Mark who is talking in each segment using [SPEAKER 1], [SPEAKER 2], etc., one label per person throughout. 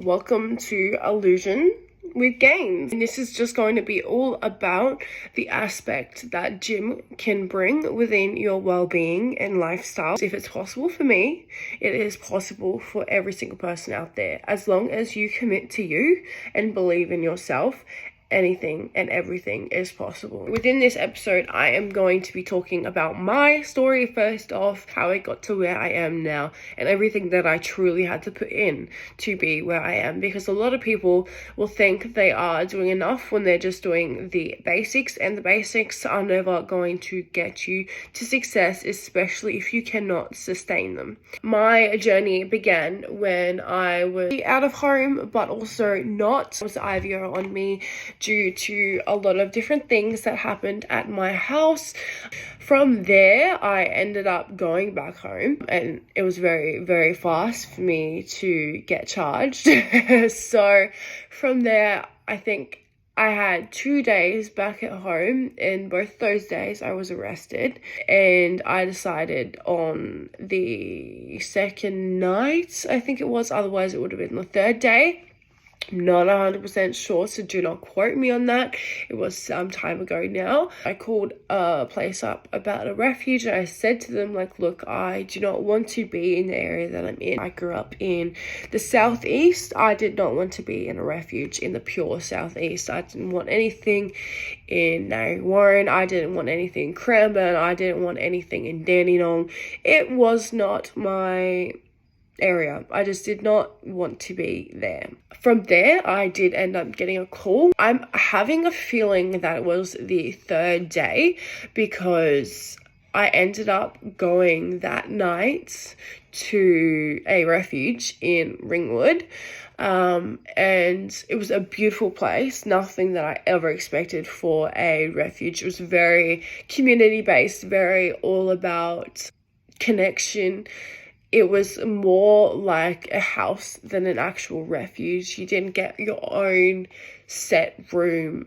[SPEAKER 1] Welcome to Illusion with Gains. And this is just going to be all about the aspect that gym can bring within your well-being and lifestyle. If it's possible for me, it is possible for every single person out there. As long as you commit to you and believe in yourself, anything and everything is possible. Within this episode, I am going to be talking about my story first off, how I got to where I am now, and everything that I truly had to put in to be where I am, because a lot of people will think they are doing enough when they're just doing the basics, and the basics are never going to get you to success, especially if you cannot sustain them. My journey began when I was out of home, but also not. It was IVO on me due to a lot of different things that happened at my house. From there, I ended up going back home, and it was very, very fast for me to get charged. So from there, I think I had 2 days back at home, and both those days I was arrested, and I decided on the second night, I think it was, otherwise it would have been the third day. I'm not 100% sure, so do not quote me on that. It was some time ago now. I called a place up about a refuge, and I said to them, like, look, I do not want to be in the area that I'm in. I grew up in the southeast. I did not want to be in a refuge in the pure southeast. I didn't want anything in Narre Warren. I didn't want anything in Cranbourne. I didn't want anything in Dandenong. It was not my area. I just did not want to be there. From there, I did end up getting a call. I'm having a feeling that it was the third day, because I ended up going that night to a refuge in Ringwood. And it was a beautiful place, nothing that I ever expected for a refuge. It was very community-based, very all about connection. It was more like a house than an actual refuge. You didn't get your own set room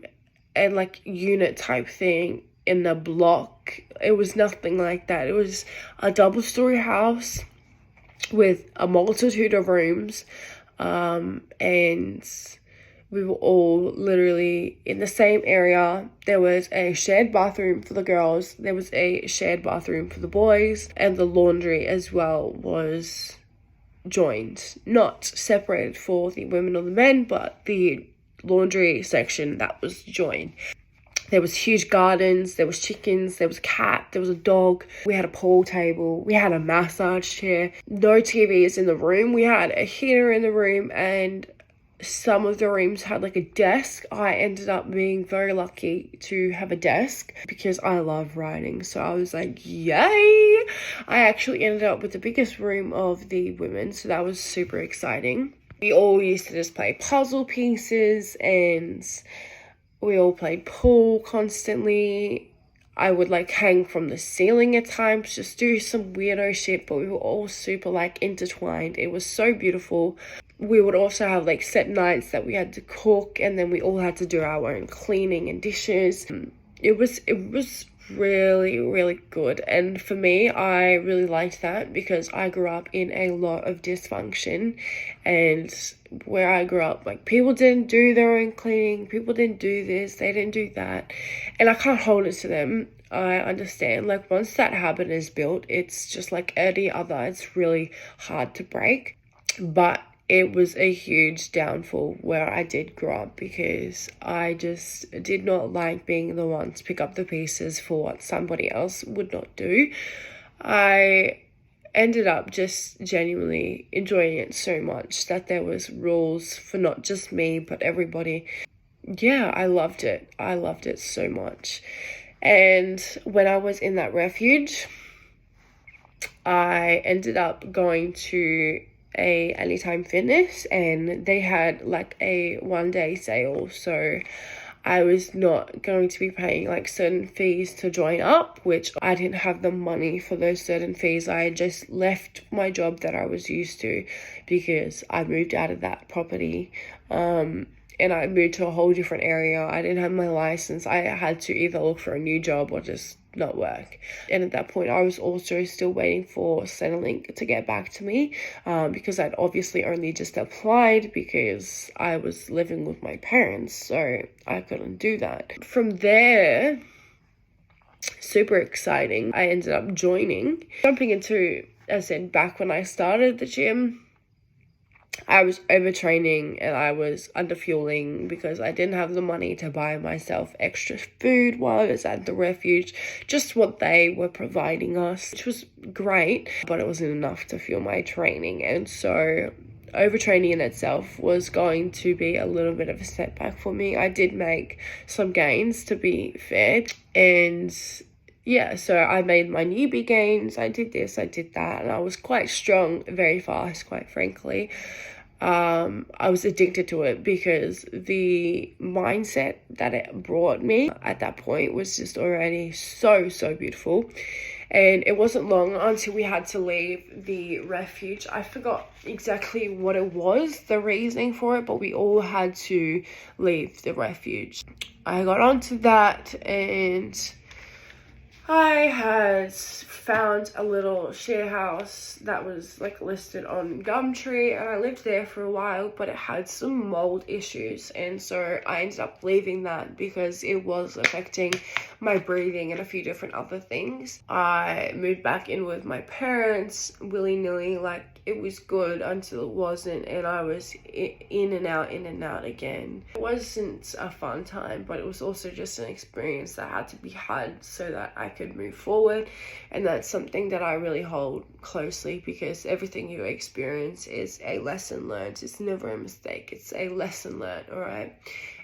[SPEAKER 1] and like unit type thing in the block. It was nothing like that. It was a double-story house with a multitude of rooms, and we were all literally in the same area. There was a shared bathroom for the girls. There was a shared bathroom for the boys. And the laundry as well was joined. Not separated for the women or the men, but the laundry section, that was joined. There was huge gardens, there was chickens, there was a cat, there was a dog. We had a pool table, we had a massage chair. No TVs in the room. We had a heater in the room, and some of the rooms had like a desk. I ended up being very lucky to have a desk because I love writing. So I was like, yay! I actually ended up with the biggest room of the women, so that was super exciting. We all used to just play puzzle pieces, and we all played pool constantly. I would like hang from the ceiling at times, just do some weirdo shit, but we were all super like intertwined. It was so beautiful. We would also have like set nights that we had to cook, and then we all had to do our own cleaning and dishes. It was really, really good. And for me, I really liked that because I grew up in a lot of dysfunction, and where I grew up, like, people didn't do their own cleaning, people didn't do this, they didn't do that, and I can't hold it to them. I understand, like, once that habit is built, it's just like any other, it's really hard to break. But it was a huge downfall where I did grow up, because I just did not like being the one to pick up the pieces for what somebody else would not do. I ended up just genuinely enjoying it so much that there was rules for not just me, but everybody. Yeah, I loved it. I loved it so much. And when I was in that refuge, I ended up going to a Anytime Fitness, and they had like a 1-day sale, so I was not going to be paying like certain fees to join up, which I didn't have the money for those certain fees. I had just left my job that I was used to because I moved out of that property, and I moved to a whole different area. I didn't have my license. I had to either look for a new job or just not work. And at that point, I was also still waiting for Centrelink to get back to me, because I'd obviously only just applied because I was living with my parents, so I couldn't do that. From there, super exciting, I ended up jumping into, as I said, back when I started the gym, I was overtraining and I was underfueling because I didn't have the money to buy myself extra food while I was at the refuge, just what they were providing us, which was great, but it wasn't enough to fuel my training. And so overtraining in itself was going to be a little bit of a setback for me. I did make some gains, to be fair, and yeah, so I made my newbie gains, I did this, I did that, and I was quite strong very fast, quite frankly. I was addicted to it because the mindset that it brought me at that point was just already so beautiful. And it wasn't long until we had to leave the refuge. I forgot exactly what it was, the reasoning for it, but we all had to leave the refuge. I got onto that and I had found a little share house that was like listed on Gumtree, and I lived there for a while, but it had some mold issues, and so I ended up leaving that because it was affecting my breathing and a few different other things. I moved back in with my parents willy-nilly, like it was good until it wasn't, and I was in and out again. It wasn't a fun time, but it was also just an experience that had to be had so that I could move forward. And that's something that I really hold closely, because everything you experience is a lesson learned. It's never a mistake, it's a lesson learned, all right?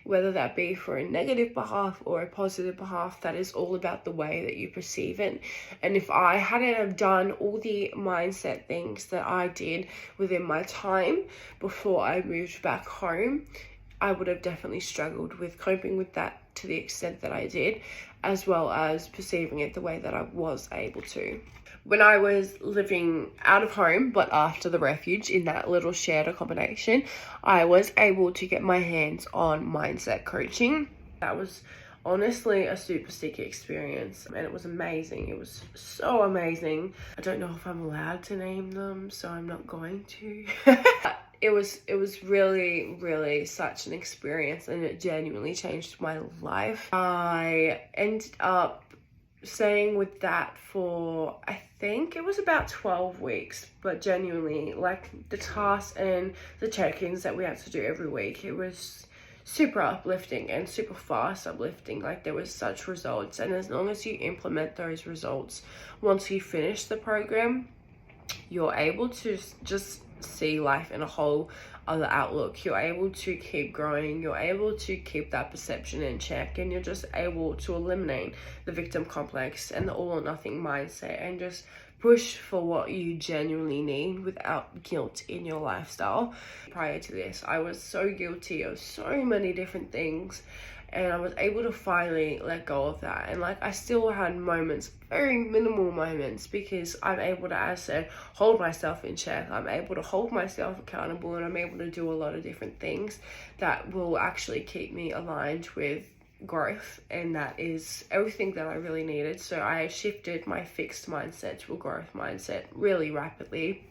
[SPEAKER 1] Whether that be for a negative behalf or a positive behalf, that is all about the way that you perceive it. And if I hadn't have done all the mindset things that I did within my time before I moved back home, I would have definitely struggled with coping with that to the extent that I did, as well as perceiving it the way that I was able to. When I was living out of home, but after the refuge in that little shared accommodation, I was able to get my hands on mindset coaching. That was honestly a super sticky experience, and it was amazing. It was so amazing. I don't know if I'm allowed to name them, so I'm not going to. It was really such an experience, and it genuinely changed my life. I ended up staying with that for, I think it was about 12 weeks, but genuinely, like, the tasks and the check-ins that we had to do every week, it was super uplifting and super fast uplifting. Like, there was such results, and as long as you implement those results once you finish the program, you're able to just see life in a whole other outlook. You're able to keep growing, you're able to keep that perception in check, and you're just able to eliminate the victim complex and the all or nothing mindset, and just push for what you genuinely need without guilt in your lifestyle. Prior to this, I was so guilty of so many different things, and I was able to finally let go of that. And like, I still had moments, very minimal moments, because I'm able to, as I said, hold myself in check. I'm able to hold myself accountable, and I'm able to do a lot of different things that will actually keep me aligned with growth, and that is everything that I really needed. So I shifted my fixed mindset to a growth mindset really rapidly,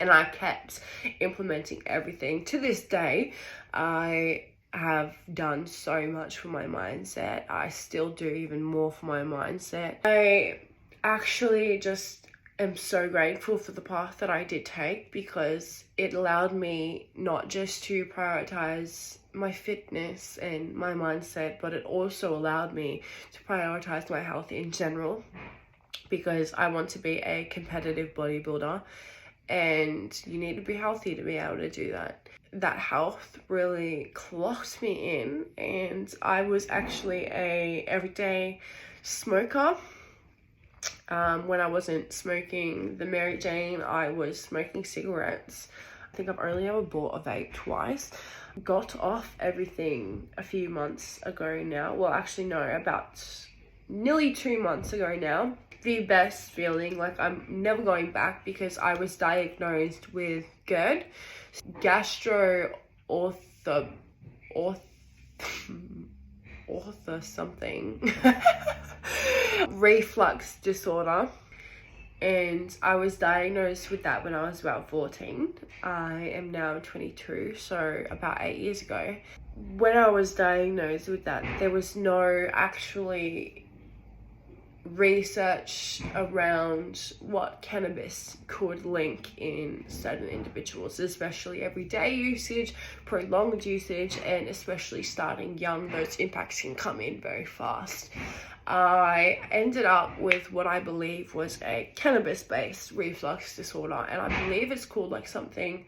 [SPEAKER 1] and I kept implementing everything. To this day, I have done so much for my mindset. I still do even more for my mindset. I actually just am so grateful for the path that I did take, because it allowed me not just to prioritize my fitness and my mindset, but it also allowed me to prioritize my health in general, because I want to be a competitive bodybuilder, and you need to be healthy to be able to do that. That health really clocked me in, and I was actually a everyday smoker. When I wasn't smoking the Mary Jane, I was smoking cigarettes. I think I've only ever bought a vape twice. Got off everything a few months ago now. Well, actually no, about nearly 2 months ago now. The best feeling, like, I'm never going back, because I was diagnosed with GERD, author something. Reflux disorder. And I was diagnosed with that when I was about 14. I am now 22, so about 8 years ago. When I was diagnosed with that, there was no actually research around what cannabis could link in certain individuals, especially everyday usage, prolonged usage, and especially starting young. Those impacts can come in very fast. I ended up with what I believe was a cannabis-based reflux disorder, and I believe it's called like something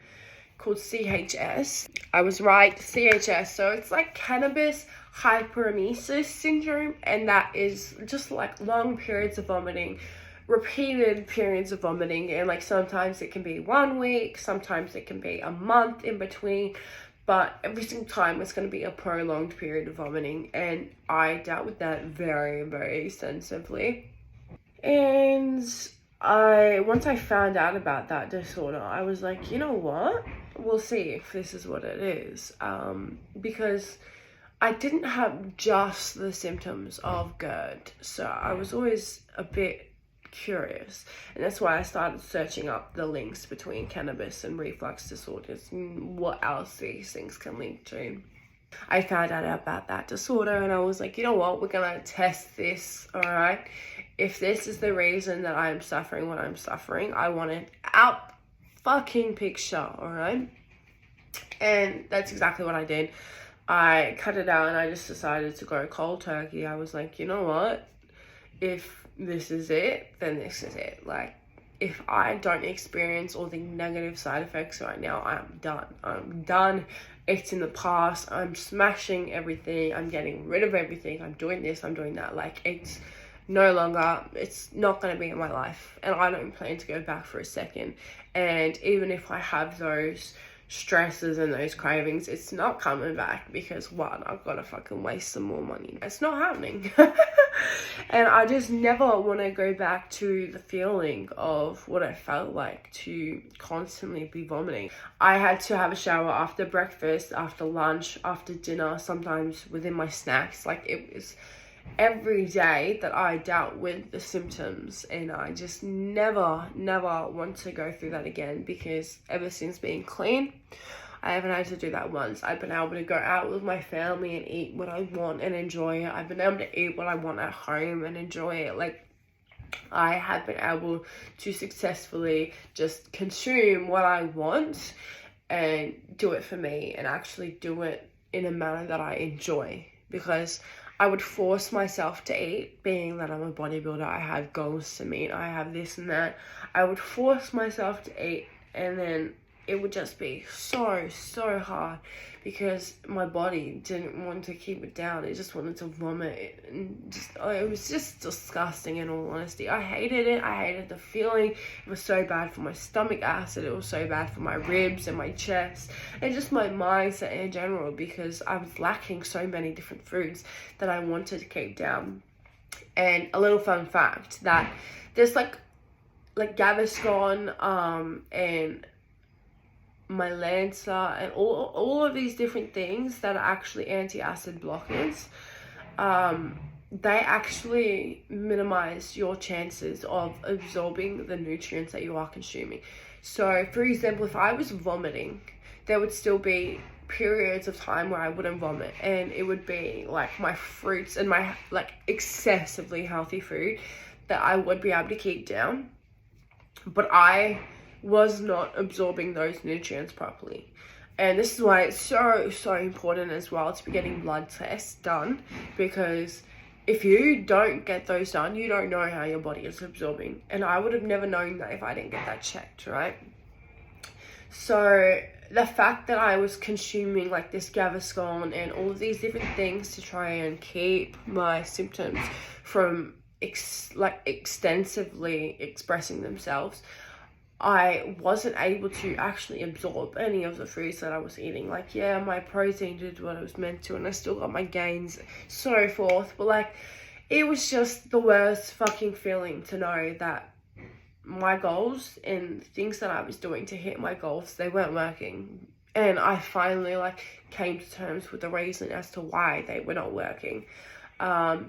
[SPEAKER 1] called CHS. I was right, CHS. So it's like cannabis hyperemesis syndrome, and that is just like long periods of vomiting, repeated periods of vomiting, and like sometimes it can be 1 week, sometimes it can be a month in between, but every single time it's going to be a prolonged period of vomiting, and I dealt with that very, very extensively. And once I found out about that disorder, I was like, you know what? We'll see if this is what it is. Because I didn't have just the symptoms of GERD, so I was always a bit curious, and that's why I started searching up the links between cannabis and reflux disorders and what else these things can link to. I found out about that disorder, and I was like, you know what, we're gonna test this. All right, if this is the reason that I'm suffering what I'm suffering, I want it out fucking picture. All right, and that's exactly what I did. I cut it out and I just decided to go cold turkey. I was like, you know what, if this is it, then this is it. Like, if I don't experience all the negative side effects right now, I'm done. It's in the past. I'm smashing everything. I'm getting rid of everything. I'm doing this, I'm doing that. Like, it's no longer, it's not going to be in my life, and I don't plan to go back for a second. And even if I have those stresses and those cravings, it's not coming back, because one, I've got to fucking waste some more money. It's not happening. And I just never want to go back to the feeling of what I felt like to constantly be vomiting. I had to have a shower after breakfast, after lunch, after dinner, sometimes within my snacks. Like, it was every day that I dealt with the symptoms, and I just never want to go through that again, because ever since being clean, I haven't had to do that once. I've been able to go out with my family and eat what I want and enjoy it. I've been able to eat what I want at home and enjoy it. Like, I have been able to successfully just consume what I want and do it for me, and actually do it in a manner that I enjoy, because I would force myself to eat, being that I'm a bodybuilder, I have goals to meet, I have this and that. I would force myself to eat, and then it would just be so hard, because my body didn't want to keep it down. It just wanted to vomit, and it was just disgusting, in all honesty. I hated it. I hated the feeling. It was so bad for my stomach acid. It was so bad for my ribs and my chest, and just my mindset in general, because I was lacking so many different foods that I wanted to keep down. And a little fun fact, that there's like Gaviscon, and Mylanta, and all of these different things that are actually anti-acid blockers. They actually minimize your chances of absorbing the nutrients that you are consuming. So, for example, if I was vomiting, there would still be periods of time where I wouldn't vomit, and it would be like my fruits and my like excessively healthy food that I would be able to keep down, but I was not absorbing those nutrients properly. And this is why it's so important as well to be getting blood tests done, because if you don't get those done, you don't know how your body is absorbing. And I would have never known that if I didn't get that checked, right? So the fact that I was consuming like this Gaviscon and all of these different things to try and keep my symptoms from extensively expressing themselves, I wasn't able to actually absorb any of the foods that I was eating. Like, yeah, my protein did what it was meant to, and I still got my gains, so forth. But like, it was just the worst fucking feeling to know that my goals and things that I was doing to hit my goals, they weren't working. And I finally like came to terms with the reason as to why they were not working. So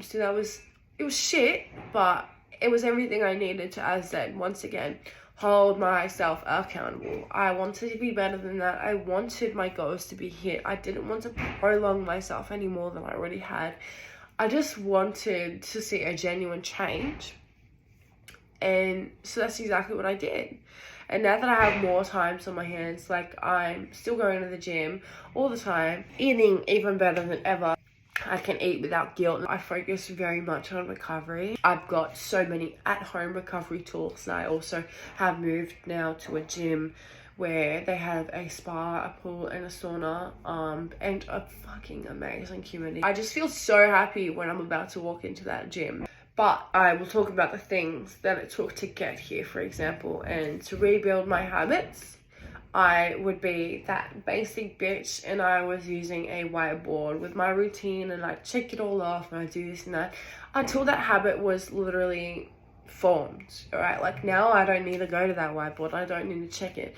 [SPEAKER 1] it was shit, but it was everything I needed to, as I said, once again, hold myself accountable. I wanted to be better than that. I wanted my goals to be hit. I didn't want to prolong myself any more than I already had. I just wanted to see a genuine change. And so that's exactly what I did. And now that I have more times on my hands, like I'm still going to the gym all the time, eating even better than ever. I can eat without guilt. I focus very much on recovery. I've got so many at-home recovery tools. And I also have moved now to a gym where they have a spa, a pool, and a sauna, and a fucking amazing community. I just feel so happy when I'm about to walk into that gym. But I will talk about the things that it took to get here, for example, and to rebuild my habits. I would be that basic bitch and I was using a whiteboard with my routine and I'd check it all off and I'd do this and that until that habit was literally formed, all right? Like now I don't need to go to that whiteboard. I don't need to check it.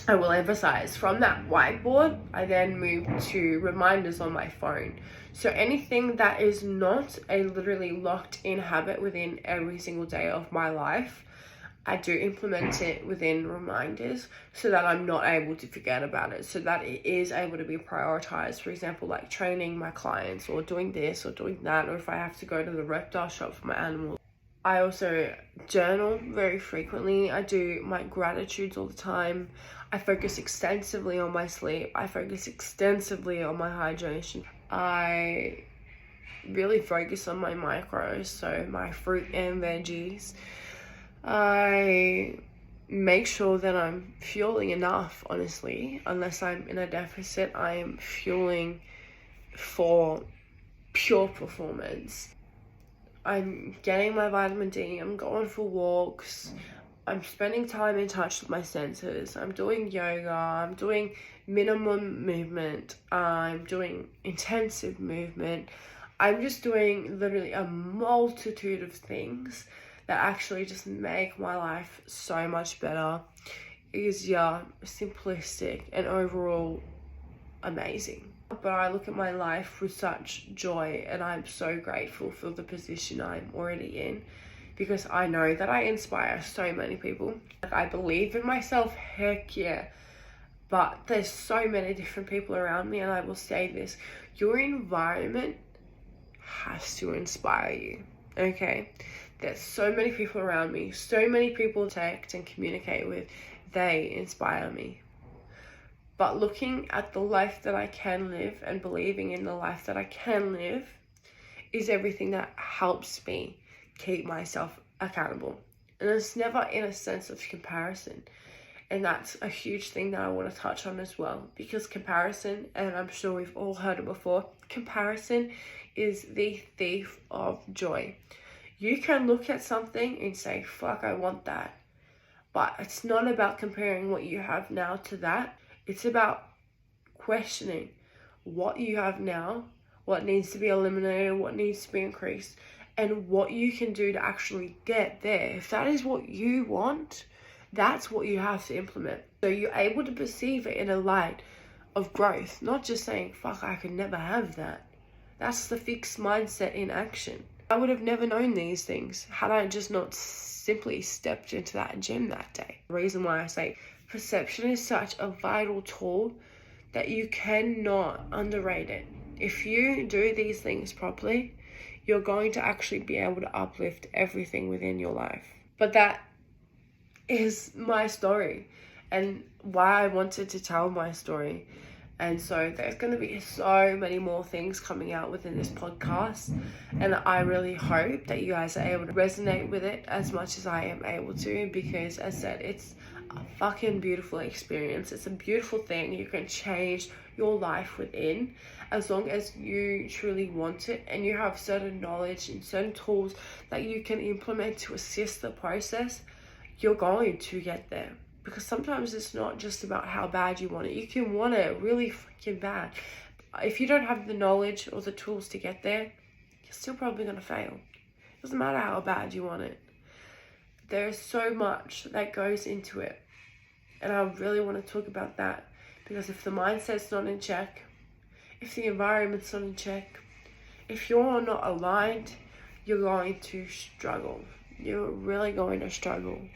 [SPEAKER 1] I will emphasize, from that whiteboard, I then moved to reminders on my phone. So anything that is not a literally locked in habit within every single day of my life, I do implement it within reminders so that I'm not able to forget about it, so that it is able to be prioritized. For example, like training my clients or doing this or doing that, or if I have to go to the reptile shop for my animals. I also journal very frequently. I do my gratitudes all the time. I focus extensively on my sleep. I focus extensively on my hydration. I really focus on my macros, so my fruit and veggies. I make sure that I'm fueling enough, honestly. Unless I'm in a deficit, I am fueling for pure performance. I'm getting my vitamin D, I'm going for walks, I'm spending time in touch with my senses, I'm doing yoga, I'm doing minimum movement, I'm doing intensive movement. I'm just doing literally a multitude of things that actually just make my life so much better, easier, simplistic, and overall amazing. But I look at my life with such joy and I'm so grateful for the position I'm already in, because I know that I inspire so many people. Like, I believe in myself, heck yeah. But there's so many different people around me, and I will say this, your environment has to inspire you, okay? There's so many people around me, so many people to text and communicate with, they inspire me. But looking at the life that I can live and believing in the life that I can live is everything that helps me keep myself accountable. And it's never in a sense of comparison. And that's a huge thing that I want to touch on as well, because comparison, and I'm sure we've all heard it before, comparison is the thief of joy. You can look at something and say, fuck, I want that. But it's not about comparing what you have now to that. It's about questioning what you have now, what needs to be eliminated, what needs to be increased, and what you can do to actually get there. If that is what you want, that's what you have to implement. So you're able to perceive it in a light of growth, not just saying, fuck, I could never have that. That's the fixed mindset in action. I would have never known these things had I just not simply stepped into that gym that day. The reason why I say perception is such a vital tool that you cannot underrate it. If you do these things properly, you're going to actually be able to uplift everything within your life. But that is my story and why I wanted to tell my story. And so there's going to be so many more things coming out within this podcast. And I really hope that you guys are able to resonate with it as much as I am able to, because as I said, it's a fucking beautiful experience. It's a beautiful thing. You can change your life within as long as you truly want it and you have certain knowledge and certain tools that you can implement to assist the process. You're going to get there. Because sometimes it's not just about how bad you want it. You can want it really freaking bad. If you don't have the knowledge or the tools to get there, you're still probably going to fail. It doesn't matter how bad you want it. There's so much that goes into it. And I really want to talk about that, Because if the mindset's not in check, if the environment's not in check, if you're not aligned, you're going to struggle. You're really going to struggle.